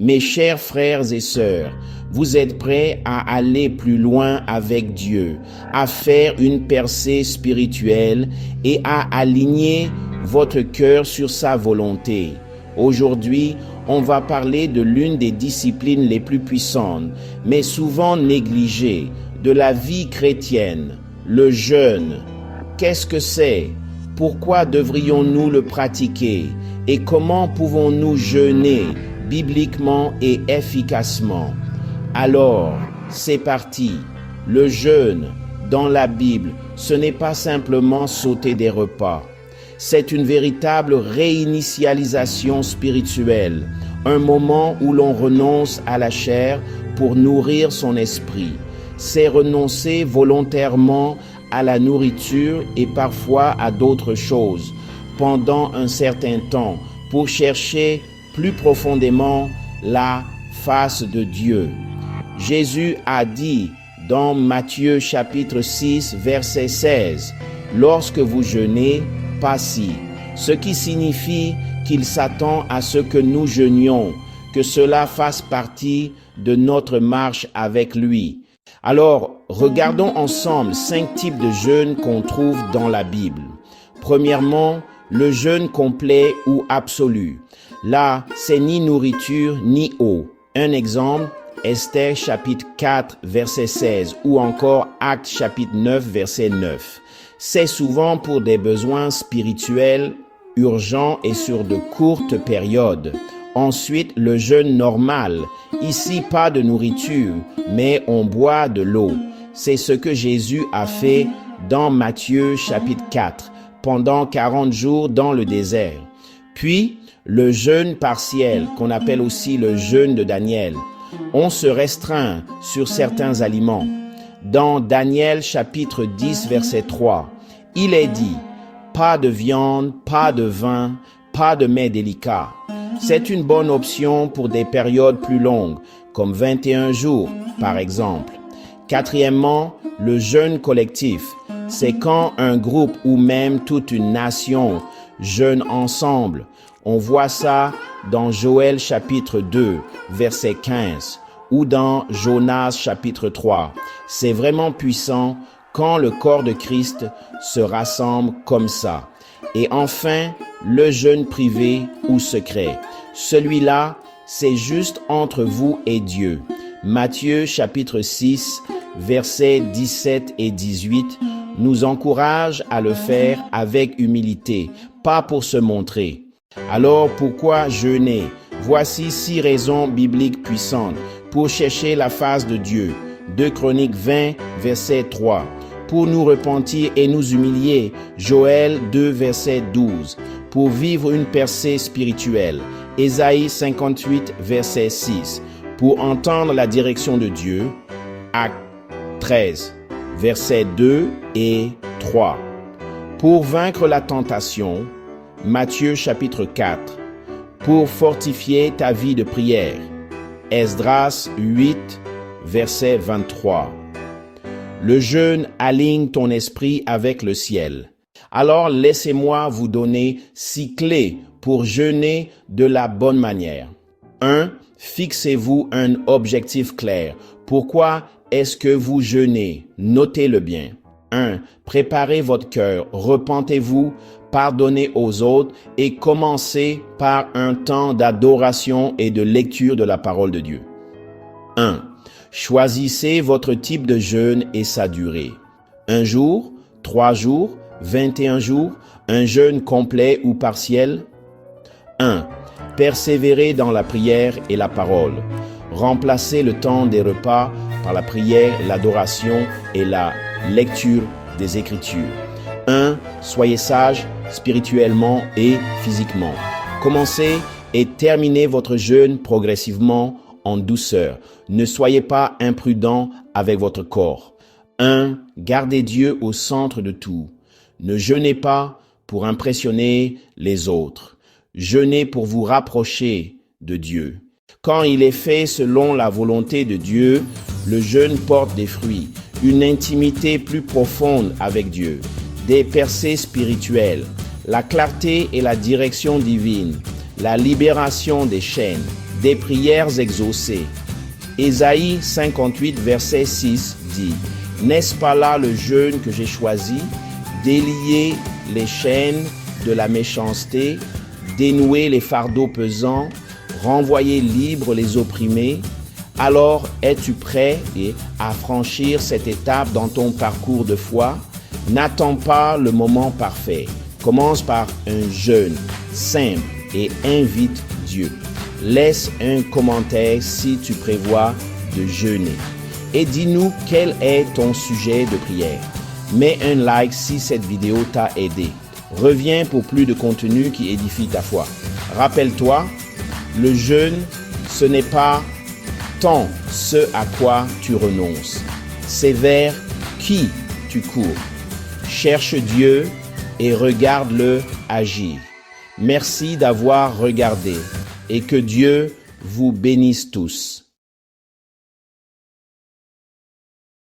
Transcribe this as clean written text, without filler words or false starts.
Mes chers frères et sœurs, vous êtes prêts à aller plus loin avec Dieu, à faire une percée spirituelle et à aligner votre cœur sur sa volonté. Aujourd'hui, on va parler de l'une des disciplines les plus puissantes, mais souvent négligées, de la vie chrétienne, le jeûne. Qu'est-ce que c'est? Pourquoi devrions-nous le pratiquer? Et comment pouvons-nous jeûner bibliquement et efficacement? Alors, c'est parti. Le jeûne, dans la Bible, ce n'est pas simplement sauter des repas. C'est une véritable réinitialisation spirituelle, un moment où l'on renonce à la chair pour nourrir son esprit. C'est renoncer volontairement à la nourriture et parfois à d'autres choses pendant un certain temps pour chercher plus profondément la face de Dieu. Jésus a dit dans Matthieu chapitre 6 verset 16, « Lorsque vous jeûnez, pas si », ce qui signifie qu'il s'attend à ce que nous jeûnions, que cela fasse partie de notre marche avec lui. Alors, regardons ensemble 5 types de jeûnes qu'on trouve dans la Bible. Premièrement, le jeûne complet ou absolu. Là, c'est ni nourriture ni eau. Un exemple, Esther chapitre 4 verset 16 ou encore Actes chapitre 9 verset 9. C'est souvent pour des besoins spirituels urgents et sur de courtes périodes. Ensuite, le jeûne normal. Ici, pas de nourriture, mais on boit de l'eau. C'est ce que Jésus a fait dans Matthieu chapitre 4, pendant 40 jours dans le désert. Puis, le jeûne partiel, qu'on appelle aussi le jeûne de Daniel. On se restreint sur certains aliments. Dans Daniel chapitre 10 verset 3, il est dit « Pas de viande, pas de vin, pas de mets délicats ». C'est une bonne option pour des périodes plus longues, comme 21 jours par exemple. Quatrièmement, le jeûne collectif. C'est quand un groupe ou même toute une nation jeûne ensemble. On voit ça dans Joël chapitre 2, verset 15, ou dans Jonas chapitre 3. C'est vraiment puissant quand le corps de Christ se rassemble comme ça. Et enfin, le jeûne privé ou secret. Celui-là, c'est juste entre vous et Dieu. Matthieu chapitre 6, versets 17 et 18 nous encourage à le faire avec humilité, pas pour se montrer. Alors pourquoi jeûner? Voici 6 raisons bibliques puissantes pour chercher la face de Dieu. 2 Chroniques 20, verset 3. Pour nous repentir et nous humilier. Joël 2, verset 12. Pour vivre une percée spirituelle. Ésaïe 58, verset 6. Pour entendre la direction de Dieu. Actes 13, versets 2 et 3. Pour vaincre la tentation. Matthieu chapitre 4. Pour fortifier ta vie de prière. Esdras 8, verset 23. Le jeûne aligne ton esprit avec le ciel. Alors laissez-moi vous donner 6 clés pour jeûner de la bonne manière. 1. Fixez-vous un objectif clair. Pourquoi est-ce que vous jeûnez? Notez-le bien. 1. Préparez votre cœur, repentez-vous, pardonnez aux autres et commencez par un temps d'adoration et de lecture de la parole de Dieu. 1. Choisissez votre type de jeûne et sa durée. 1 jour, 3 jours, 21 jours, un jeûne complet ou partiel. 1. Persévérez dans la prière et la parole. Remplacez le temps des repas par la prière, l'adoration et la lecture des Écritures. 1. Soyez sages spirituellement et physiquement. Commencez et terminez votre jeûne progressivement en douceur. Ne soyez pas imprudents avec votre corps. 1. Gardez Dieu au centre de tout. Ne jeûnez pas pour impressionner les autres. Jeûnez pour vous rapprocher de Dieu. Quand il est fait selon la volonté de Dieu, le jeûne porte des fruits, une intimité plus profonde avec Dieu, des percées spirituelles, la clarté et la direction divine, la libération des chaînes, des prières exaucées. Ésaïe 58, verset 6 dit « N'est-ce pas là le jeûne que j'ai choisi, délier les chaînes de la méchanceté, dénouer les fardeaux pesants, renvoyer libres les opprimés? Alors es-tu prêt à franchir cette étape dans ton parcours de foi? N'attends pas le moment parfait. Commence par un jeûne simple et invite Dieu. Laisse un commentaire si tu prévois de jeûner. Et dis-nous quel est ton sujet de prière. Mets un like si cette vidéo t'a aidé. Reviens pour plus de contenu qui édifie ta foi. Rappelle-toi, le jeûne, ce n'est pas tant ce à quoi tu renonces. C'est vers qui tu cours. Cherche Dieu et regarde-le agir. Merci d'avoir regardé et que Dieu vous bénisse tous.